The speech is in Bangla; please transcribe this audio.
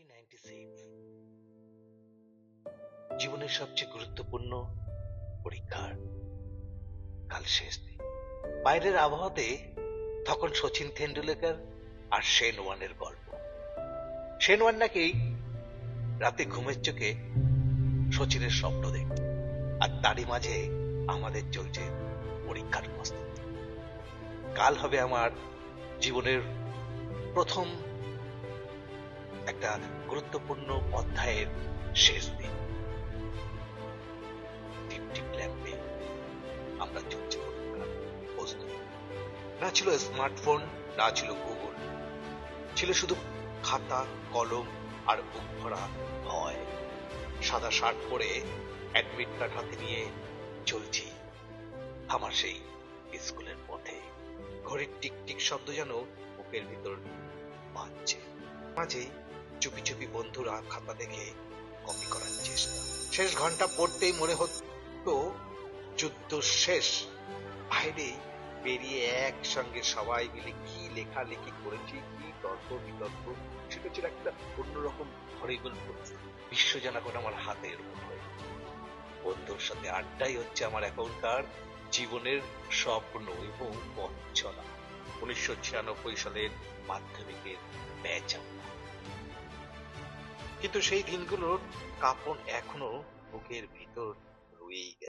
1996 জীবনের সবচেয়ে গুরুত্বপূর্ণ পরীক্ষার কাল শেষ দিন। বাইরের আবহাওয়াতে তখন সচিন তেন্ডুলকর আর শেন ওয়ানের গল্প। শেন ওয়ান নাকি রাতে ঘুমের চোখে সচিনের স্বপ্ন দেখত, আর তারই মাঝে আমাদের চলছে পরীক্ষার প্রস্তুতি। কাল হবে আমার জীবনের প্রথম একটা গুরুত্বপূর্ণ অধ্যায়ের শেষ দিন। টিপ টিপ ল্যাম্পে আমরা চলছে পরীক্ষার প্রস্তুতি। না ছিল স্মার্টফোন, না ছিল গুগল, ছিল শুধু খাতা, কলম আর বুক ভরা ভয়। সাদা শার্ট পরে অ্যাডমিট কার্ড হাতে নিয়ে চলছি আমার সেই স্কুলের পথে। ঘড়ির টিকটিক শব্দ যেন বুকের ভিতর বাজছে। মাঝে চুপি চুপি বন্ধুরা খাতা দেখে কপি করার চেষ্টা। শেষ ঘন্টা পড়তেই মনে হতো যুদ্ধ শেষ। বাইরে বেরিয়ে একসঙ্গে সবাই মিলে কি লেখালেখি করেছি, কি তর্ক বিতর্ক, সেটা ছিল একটা অন্যরকম হরিগল পরিস্থিতি। বিশ্ব যেন এখন আমার হাতের মুঠোয়। বন্ধুর সাথে আড্ডাই হচ্ছে আমার এখনকার জীবনের স্বপ্ন এবং পথ চলা। 1996 সালের মাধ্যমিকের ব্যাচ আমরা। কিন্তু সেই দিনগুলোর কাঁপন এখনো বুকের ভিতর রয়েই গেছে।